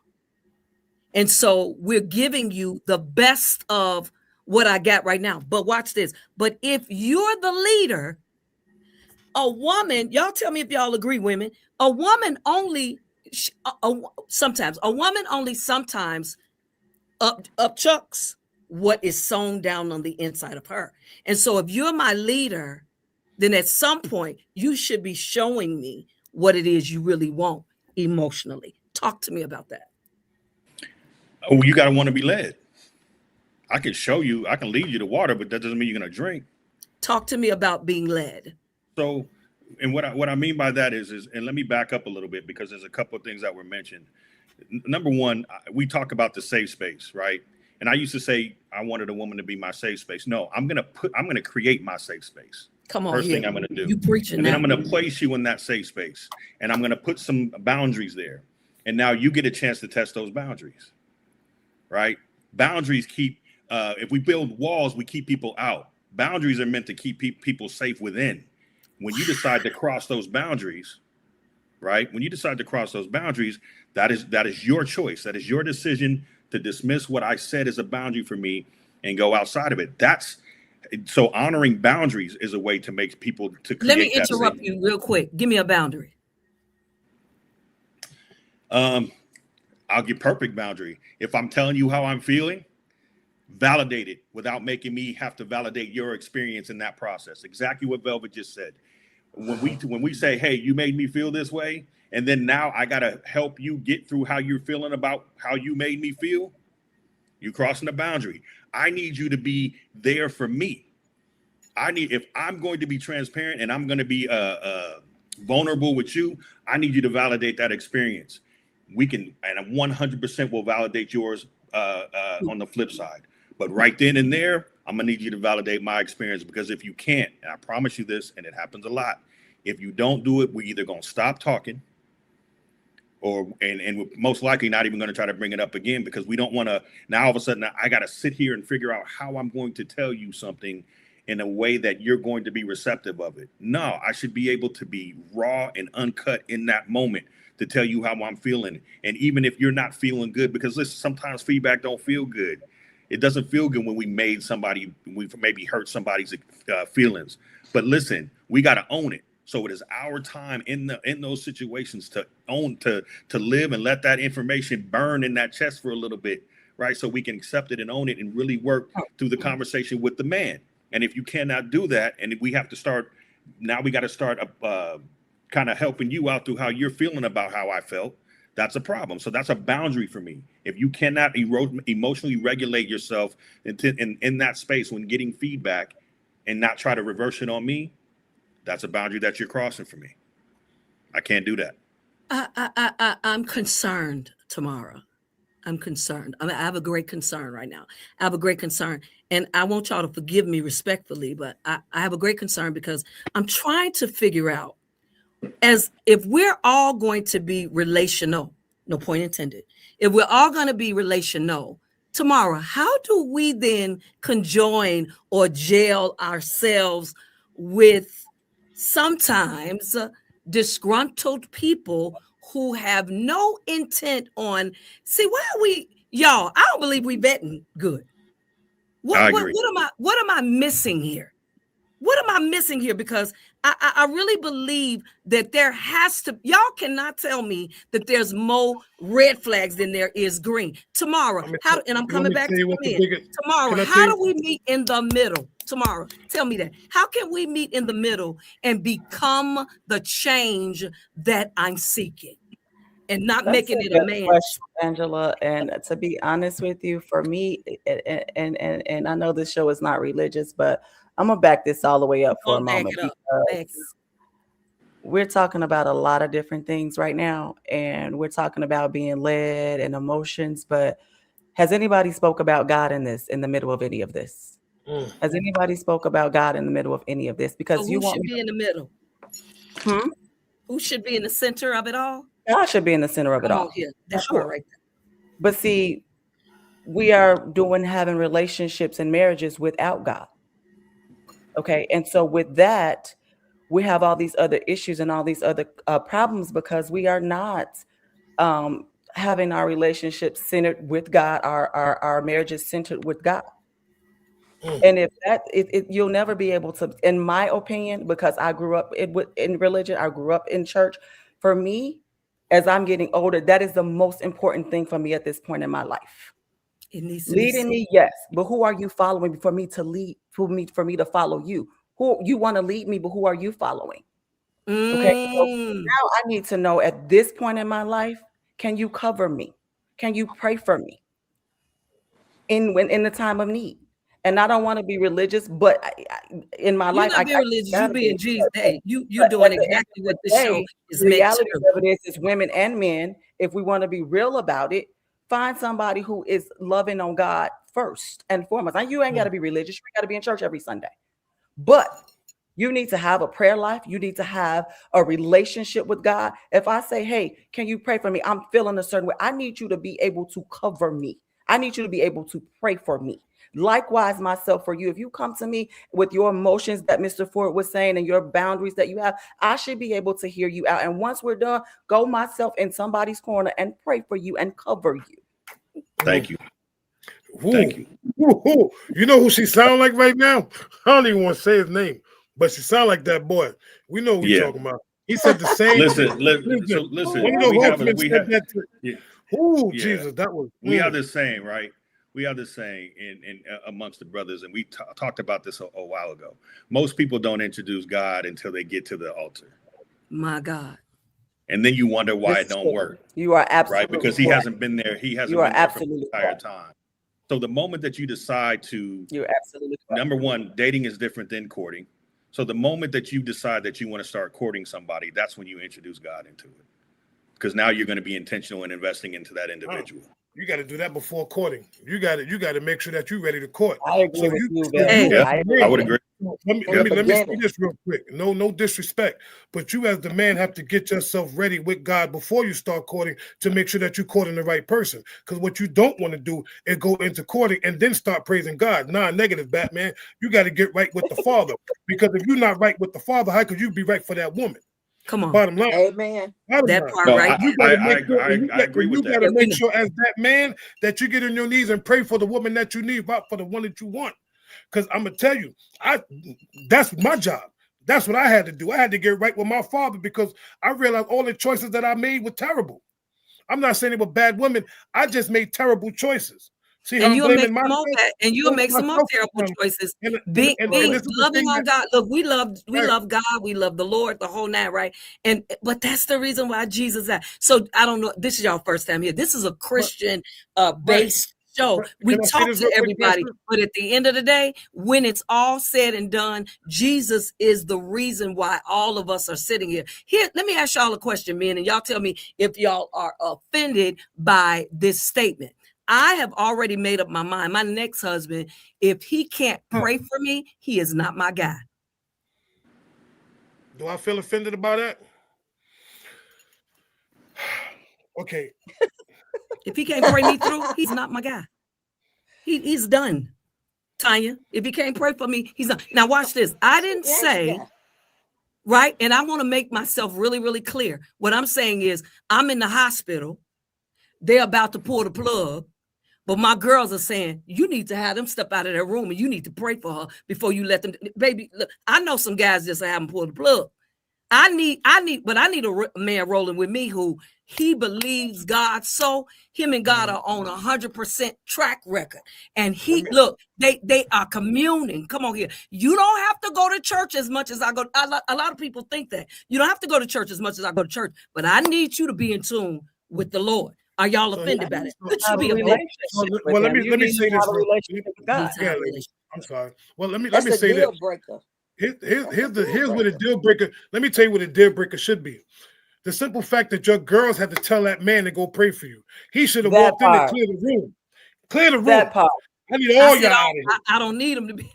And so we're giving you the best of what I got right now. But watch this. But if you're the leader, a woman, y'all tell me if y'all agree, women, a woman only sometimes upchucks what is sewn down on the inside of her. And so if you're my leader, then at some point you should be showing me what it is you really want emotionally. Talk to me about that. Oh, you gotta want to be led. I can show you, I can lead you to water, but that doesn't mean you're gonna drink. Talk to me about being led. So, and what I mean by that is, and let me back up a little bit because there's a couple of things that were mentioned. Number one, we talk about the safe space, right? And I used to say I wanted a woman to be my safe space. No, I'm gonna create my safe space. Come on, First here. thing I'm gonna do. You preaching and then now. I'm gonna place you in that safe space, and I'm gonna put some boundaries there. And now you get a chance to test those boundaries, right? Boundaries keep. If we build walls, we keep people out. Boundaries are meant to keep people safe within. When you decide to cross those boundaries, right? When you decide to cross those boundaries, that is your choice. That is your decision to dismiss what I said is a boundary for me and go outside of it. So honoring boundaries is a way to make people to create. Let me interrupt you real quick. Give me a boundary. I'll give perfect boundary. If I'm telling you how I'm feeling, validate it without making me have to validate your experience in that process. Exactly what Velvet just said. When we say, hey, you made me feel this way, and then now I gotta help you get through how you're feeling about how you made me feel, you're crossing the boundary. I need you to be there for me. If I'm going to be transparent and I'm going to be vulnerable with you, I need you to validate that experience. We can, and 100% will validate yours on the flip side. But right then and there, I'm gonna need you to validate my experience, because if you can't, and I promise you this, and it happens a lot, if you don't do it, we're either gonna stop talking, or and we're most likely not even gonna try to bring it up again, because we don't want to. Now all of a sudden, I got to sit here and figure out how I'm going to tell you something in a way that you're going to be receptive of it. No, I should be able to be raw and uncut in that moment to tell you how I'm feeling. And even if you're not feeling good, because listen, sometimes feedback don't feel good. It doesn't feel good when we maybe hurt somebody's feelings. But listen, we got to own it. So it is our time in those situations to live and let that information burn in that chest for a little bit, right? So we can accept it and own it and really work through the conversation with the man. And if you cannot do that, and if we have to start, now we got to start kind of helping you out through how you're feeling about how I felt. That's a problem. So that's a boundary for me. If you cannot emotionally regulate yourself in that space when getting feedback and not try to reverse it on me, that's a boundary that you're crossing for me. I can't do that. I'm concerned, Tamara. I'm concerned. I have a great concern right now. I have a great concern. And I want y'all to forgive me respectfully, but I have a great concern because I'm trying to figure out, as if we're all going to be relational, no point intended, if we're all going to be relational tomorrow, how do we then conjoin or gel ourselves with sometimes disgruntled people who have no intent on, why are we, y'all, I don't believe we betting good. What am I missing here? What am I missing here? Because I really believe that there has to, y'all cannot tell me that there's more red flags than there is green. Tomorrow, and I'm coming back to the men. Tomorrow, how do we meet in the middle? Tomorrow, tell me that. How can we meet in the middle and become the change that I'm seeking and not That's making a it good a man? question, Angela. And to be honest with you, for me, and I know this show is not religious, but I'm gonna back this all the way up for a moment because we're talking about a lot of different things right now, and we're talking about being led and emotions. But has anybody spoke about God in the middle of any of this? Has anybody spoke about God in the middle of any of this? Because so who should be in the middle? Who should be in the center of it all? God should be in the center of it all. Here. That part right there. But see, we are having relationships and marriages without God. Okay. And so with that, we have all these other issues and all these other problems because we are not having our relationships centered with God, our marriages centered with God. And if you'll never be able to, in my opinion, because I grew up in religion, I grew up in church. For me, as I'm getting older, that is the most important thing for me at this point in my life. It needs to leading me, yes, but who are you following for me to lead? For me to follow you? Who you want to lead me, but who are you following? Okay, so now I need to know at this point in my life, can you cover me? Can you pray for me in the time of need? And I don't want to be religious, but in my life, I can't religious. You be in Jesus' day. You're doing exactly what this show is meant to do. Reality of it is women and men. If we want to be real about it, find somebody who is loving on God first and foremost. Now, you ain't got to be religious. You got to be in church every Sunday. But you need to have a prayer life. You need to have a relationship with God. If I say, hey, can you pray for me? I'm feeling a certain way. I need you to be able to cover me. I need you to be able to pray for me. Likewise, myself for you. If you come to me with your emotions that Mr. Ford was saying and your boundaries that you have, I should be able to hear you out. And once we're done, go myself in somebody's corner and pray for you and cover you. Thank you. Thank you. You know who she sound like right now? I don't even want to say his name, but she sound like that boy. We know who we're talking about. He said the same. Listen. Jesus, that was. We have this saying, right? We have this saying in amongst the brothers, and we talked about this a while ago. Most people don't introduce God until they get to the altar. My God. And then you wonder why it don't work. You are absolutely right, because he hasn't been there. He hasn't been there for the entire time. So the moment that you decide to, you're absolutely correct. Number one, dating is different than courting. So the moment that you decide that you want to start courting somebody, that's when you introduce God into it. Because now you're going to be intentional in investing into that individual. You got to do that before courting. You got to make sure that you're ready to court. I agree with you. I would agree. Let me say this real quick. No disrespect, but you as the man have to get yourself ready with God before you start courting to make sure that you're courting the right person. Because what you don't want to do is go into courting and then start praising God. Negative, Batman. You got to get right with the Father. Because if you're not right with the Father, how could you be right for that woman? Come on. Bottom line. Amen. That part, right? I agree with that. You got to make sure as that man that you get on your knees and pray for the woman that you need, not for the one that you want. Because I'm going to tell you, that's my job. That's what I had to do. I had to get right with my father because I realized all the choices that I made were terrible. I'm not saying they were bad women. I just made terrible choices. See how I'm blaming myself? And you'll make some more terrible choices. Being loving on God. Look, we love God. We love the Lord, the whole nine, right? But that's the reason why Jesus died. So I don't know. This is y'all first time here. This is a Christian based show. We talk to everybody, but at the end of the day, when it's all said and done, Jesus is the reason why all of us are sitting here. Here, let me ask y'all a question, men, and y'all tell me if y'all are offended by this statement. I have already made up my mind. My next husband, if he can't pray for me, he is not my guy. Do I feel offended about that? Okay. If he can't pray me through, he's not my guy. He's done. Tanya, if he can't pray for me, he's done. Now watch this. I didn't say, right? And I want to make myself really, really clear. What I'm saying is I'm in the hospital. They're about to pull the plug. But my girls are saying, you need to have them step out of their room and you need to pray for her before you let them. Baby, look, I know some guys just haven't pulled the plug. I need a man rolling with me who he believes God. So him and God are on 100% track record. And they are communing. Come on here. You don't have to go to church as much as I go. A lot of people think that you don't have to go to church as much as I go to church, but I need you to be in tune with the Lord. Are y'all offended by that? Could you be offended? Well, let me say this. Yeah, I'm sorry. Well, let me That's say a deal this. breaker. Here's what a deal breaker. Let me tell you what a deal breaker should be. The simple fact that your girls had to tell that man to go pray for you. He should have walked in and cleared the room. Clear the room. That part. I need all y'all out of here. I don't need them to be.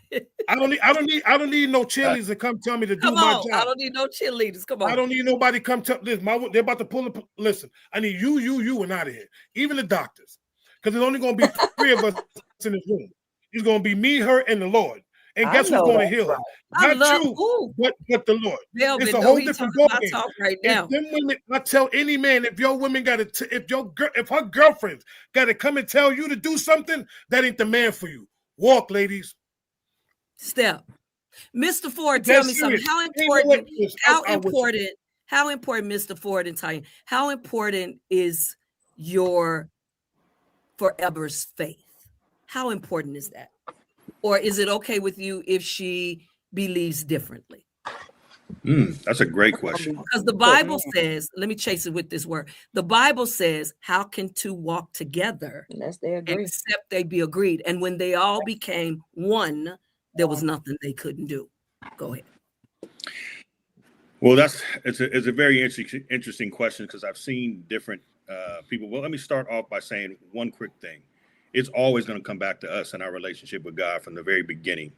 I don't need no cheerleaders to come tell me to do my job. I don't need no cheerleaders. Come on. I don't need nobody come tell this. They're about to pull up. Listen, I need you and out of here. Even the doctors. Because there's only going to be 3 of us in this room. It's going to be me, her, and the Lord. And guess who's going to heal her? Not you, but the Lord. It's a whole different ballgame. Right now. If them women, I tell any man, if your women got to, if her girlfriends got to come and tell you to do something, that ain't the man for you. Walk, ladies. Step. Mr. Ford, tell me something. How important, Mr. Ford and Tanya, how important is your forever's faith? How important is that? Or is it okay with you if she believes differently? That's a great question. Because the Bible says, let me chase it with this word. The Bible says, how can 2 walk together Unless they agree, except they be agreed? And when they all became one, there was nothing they couldn't do. Go ahead. Well, it's a very interesting question because I've seen different people. Well, let me start off by saying one quick thing. It's always going to come back to us and our relationship with God from the very beginning.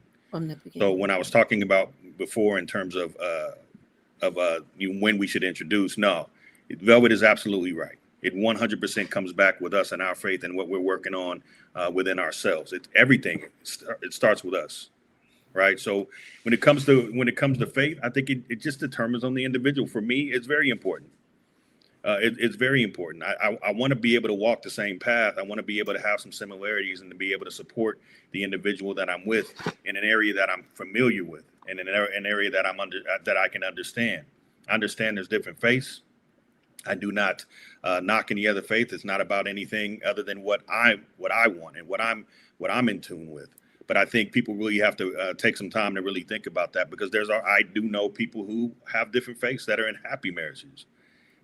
So when I was talking about before in terms of when we should introduce, no, Velvet is absolutely right. It 100% comes back with us and our faith and what we're working on within ourselves. It's everything. It starts with us, right? So when it comes to faith, I think it just determines on the individual. For me, it's very important. It's very important. I want to be able to walk the same path. I want to be able to have some similarities and to be able to support the individual that I'm with in an area that I'm familiar with and in an area that that I can understand. I understand there's different faiths. I do not knock any other faith. It's not about anything other than what I want and what I'm in tune with. But I think people really have to take some time to really think about that because I do know people who have different faiths that are in happy marriages.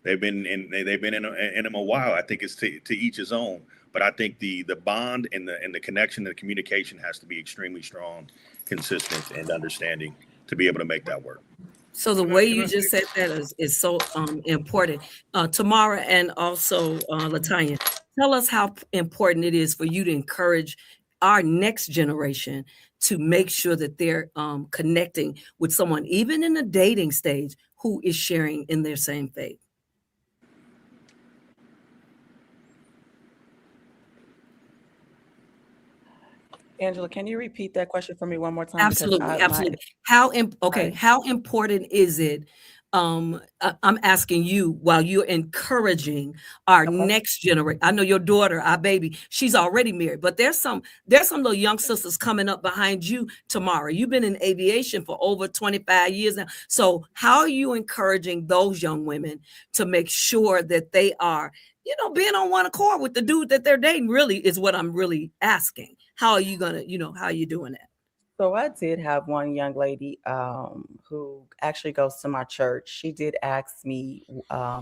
They've been in them a while. I think it's to each his own. But I think the bond and the connection and the communication has to be extremely strong, consistent, and understanding to be able to make that work. So the way you just said that is so important. Tamara and also Latanya, tell us how important it is for you to encourage our next generation to make sure that they're connecting with someone, even in the dating stage, who is sharing in their same faith. Angela, can you repeat that question for me one more time? Absolutely. How important is it? I'm asking you while you're encouraging our next generation. I know your daughter, our baby, she's already married, but there's some little young sisters coming up behind you tomorrow. You've been in aviation for over 25 years now. So how are you encouraging those young women to make sure that they are, being on one accord with the dude that they're dating? Really is what I'm really asking. How are you gonna, how are you doing that? So I did have one young lady who actually goes to my church. She did ask me,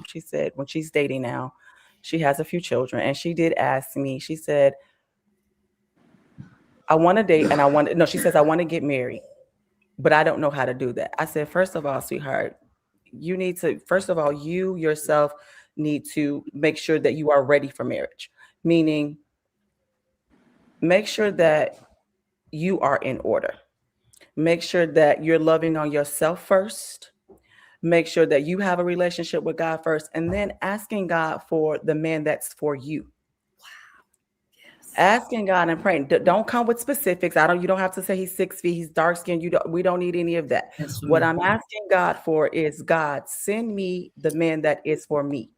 she said when she's dating now, she has a few children, and she did ask me, she said, I want to date and she says, I want to get married, but I don't know how to do that. I said, first of all, sweetheart, you yourself need to make sure that you are ready for marriage, meaning make sure that you are in order. Make sure that you're loving on yourself first. Make sure that you have a relationship with God first, and then asking God for the man that's for you. Wow. Yes. Asking God and praying. Don't come with specifics. You don't have to say he's 6 feet, he's dark skinned. We don't need any of that. What I'm asking God for is, God, send me the man that is for me.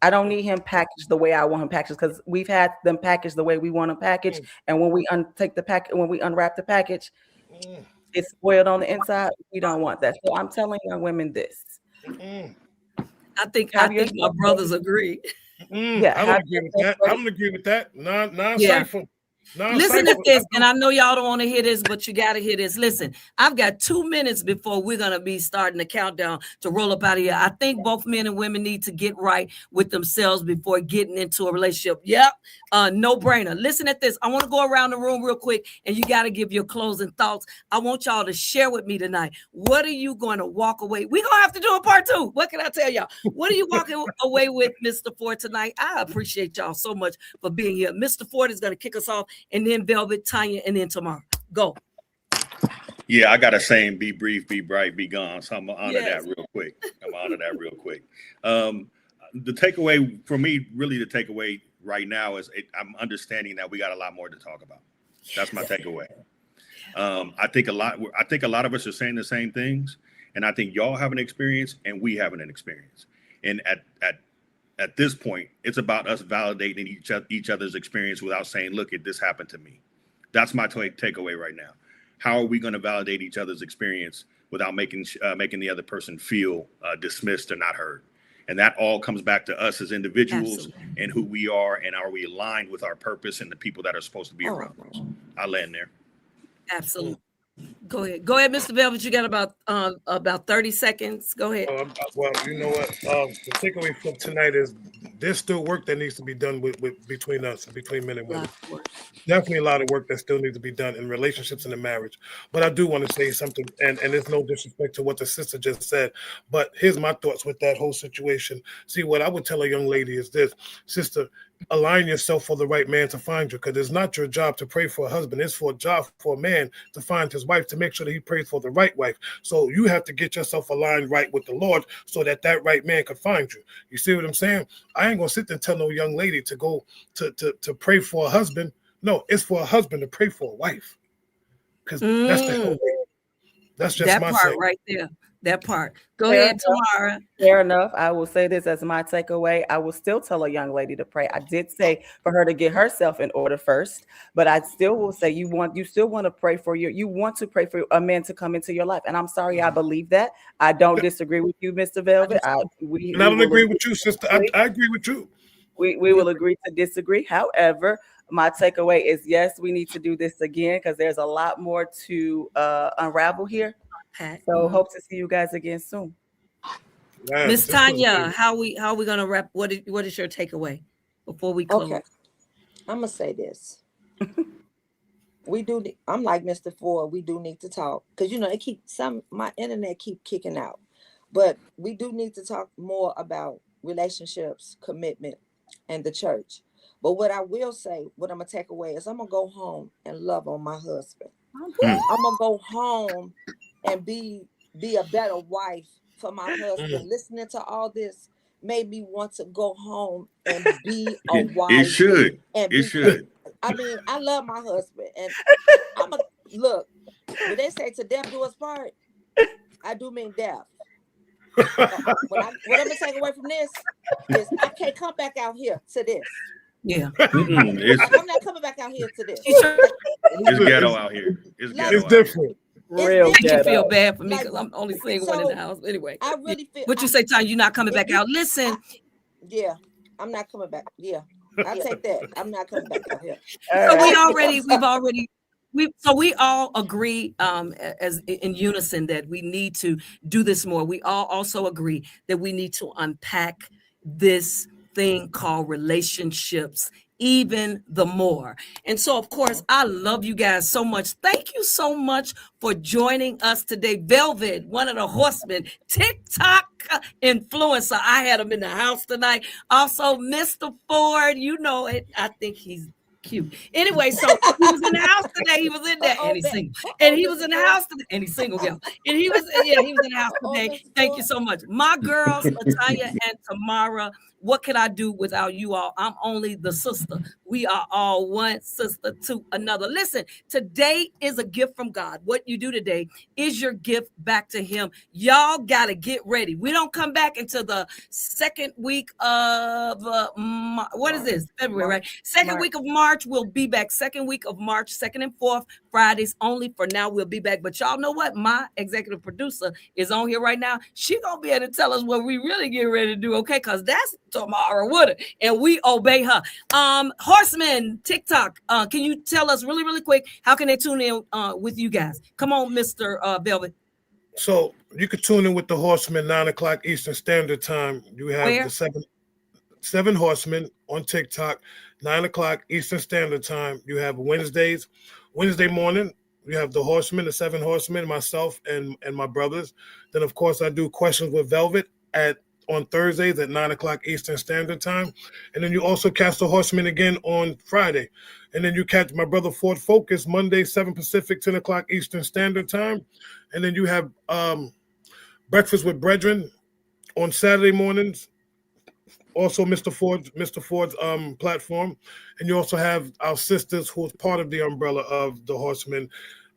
I don't need him packaged the way I want him packaged, because we've had them packaged the way we want them packaged. And when we when we unwrap the package, it's spoiled on the inside. We don't want that. So I'm telling young women this. I think my brothers agree. Yeah, I would agree with that. I would agree with that. Non-safer. Listen to this, and I know y'all don't want to hear this, but you got to hear this. Listen, I've got 2 minutes before we're going to be starting the countdown to roll up out of here. I think both men and women need to get right with themselves before getting into a relationship. Yep, no brainer. Listen at this. I want to go around the room real quick, and you got to give your closing thoughts. I want y'all to share with me tonight. What are you going to walk away? We're going to have to do a part 2. What can I tell y'all? What are you walking away with, Mr. Ford, tonight? I appreciate y'all so much for being here. Mr. Ford is going to kick us off, and then Velvet, Tanya, and then Tamara. Go. Yeah, I got a saying: be brief, be bright, be gone. So I'm gonna honor that real quick. The takeaway for me, really, the takeaway right now is I'm understanding that we got a lot more to talk about. That's my takeaway. I think a lot of us are saying the same things, and I think y'all have an experience and we have an experience. And at this point, it's about us validating each other's experience without saying, look, this happened to me. That's my takeaway right now. How are we going to validate each other's experience without making the other person feel dismissed or not heard? And that all comes back to us as individuals. Absolutely. And who we are, and are we aligned with our purpose and the people that are supposed to be around us. I'll land there. Absolutely. Go ahead, Mr. Velvet. You got about 30 seconds. Go ahead. Well, you know what? The takeaway from tonight is there's still work that needs to be done between us, between men and women. Definitely a lot of work that still needs to be done in relationships and in marriage. But I do want to say something, and it's no disrespect to what the sister just said, but here's my thoughts with that whole situation. See, what I would tell a young lady is this: sister, align yourself for the right man to find you, because it's not your job to pray for a husband. It's for a job for a man to find his wife, to make sure that he prays for the right wife. So you have to get yourself aligned right with the Lord so that right man could find you. You see what I'm saying? I ain't gonna sit there and tell no young lady to go to pray for a husband. No, it's for a husband to pray for a wife, because that's the whole thing. That's just that my part thing. right there. That part. Go ahead, Tamara. Fair enough. I will say this as my takeaway. I will still tell a young lady to pray. I did say for her to get herself in order first, but I still will say you still want to pray for you want to pray for a man to come into your life. And I'm sorry, I believe that. I don't disagree with you, Mr. Velvet. I don't agree with you, sister. I agree with you. We will agree to disagree. However, my takeaway is, yes, we need to do this again, because there's a lot more to unravel here. So hope to see you guys again soon. Miss Tanya, how we gonna wrap? What is your takeaway before we close? Okay, I'm gonna say this. I'm like Mr. Ford. We do need to talk, because my internet keep kicking out, but we do need to talk more about relationships, commitment, and the church. But what I will say, what I'm gonna take away is I'm gonna go home and love on my husband. I'm gonna go home and be a better wife for my husband. Listening to all this made me want to go home and be a wife. It should. It should. I mean, I love my husband, and look. When they say to death do us part, I do mean death. What I'm gonna take away from this is I can't come back out here to this. Yeah. I'm not coming back out here to this. It's ghetto out here. It's different. Real Make you feel bad for me because I'm only single one in the house. Anyway, I really feel. What you say, Tanya? You're not coming back out. Listen. Yeah, I'm not coming back. Yeah, I take that. I'm not coming back out here. So we all agree as in unison that we need to do this more. We all also agree that we need to unpack this thing called relationships even the more. And so, of course, I love you guys so much. Thank you so much for joining us today. Velvet, one of the horsemen, TikTok influencer. I had him in the house tonight. Also, Mr. Ford, you know it. I think he's cute. Anyway, so he was in the house today. He was in there, and he's single. And he was in the house today, and he's single, girl. And he was in the house today. Thank you so much. My girls, Latanya and Tamara, what can I do without you all? I'm only the sister. We are all one sister to another. Listen, today is a gift from God. What you do today is your gift back to him. Y'all got to get ready. We don't come back until the second week of what is this? February, right? Second week of March. We'll be back. Second week of March, second and fourth Fridays only. For now, we'll be back. But y'all know what? My executive producer is on here right now. She gonna be able to tell us what we really get ready to do, okay? Because that's tomorrow, would it? And we obey her. Horseman TikTok. Can you tell us really quick how can they tune in with you guys? Come on, Mr. Velvet. So you could tune in with the Horsemen 9 o'clock Eastern Standard Time. You have Where? the seven Horsemen on TikTok, 9 o'clock Eastern Standard Time. You have Wednesday morning. You have the Horsemen, the seven Horsemen, myself and my brothers. Then of course I do Questions with Velvet on Thursdays at 9 o'clock Eastern Standard Time. And then you also catch the Horsemen again on Friday. And then you catch my brother Ford Focus Monday, 7 Pacific, 10 o'clock Eastern Standard Time. And then you have Breakfast with Brethren on Saturday mornings. Also Mr. Ford's platform. And you also have our sisters who is part of the umbrella of the Horsemen,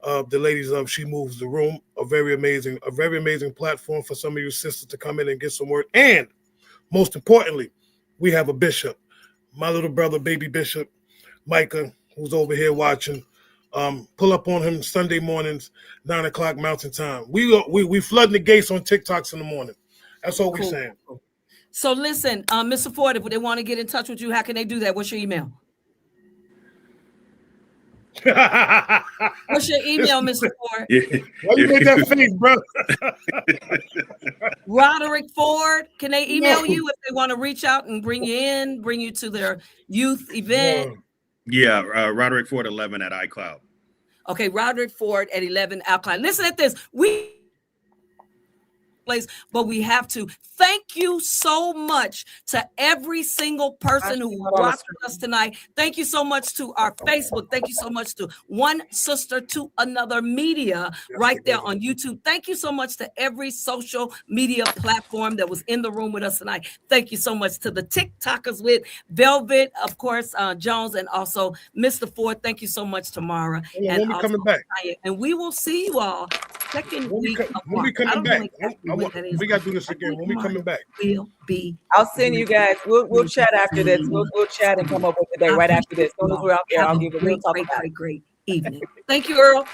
the ladies of She Moves the Room, a very amazing platform for some of you sisters to come in and get some word. And most importantly, we have a bishop, my little brother, baby Bishop Micah, who's over here watching. Pull up on him Sunday mornings, 9 o'clock Mountain Time. We flooding the gates on TikToks in the morning. That's all we're saying. So listen, Mr. Ford, if they want to get in touch with you, how can they do that? What's your email? What's your email, Mr. Ford? Why you make that face, bro? Roderick Ford, can they email you if they want to reach out and bring you to their youth event? Yeah, Roderick Ford 11 at iCloud. Okay, Roderick Ford at 11 iCloud. Listen at this. But we have to thank you so much to every single person who rocked with us tonight. Thank you so much to our Facebook. Thank you so much to One Sister to Another Media right there on YouTube. Thank you so much to every social media platform that was in the room with us tonight. Thank you so much to the TikTokers with Velvet, of course, Jones, and also Mr. Ford. Thank you so much, Tamara. When we coming back? And we will see you all second week of March. When we coming back? We got to do this again. When we coming back? I'll send you guys. We'll chat after this. We'll chat and come up with the day right after this. As soon as we're out there, I'll give a real talk about it. Great evening. Thank you, Earl.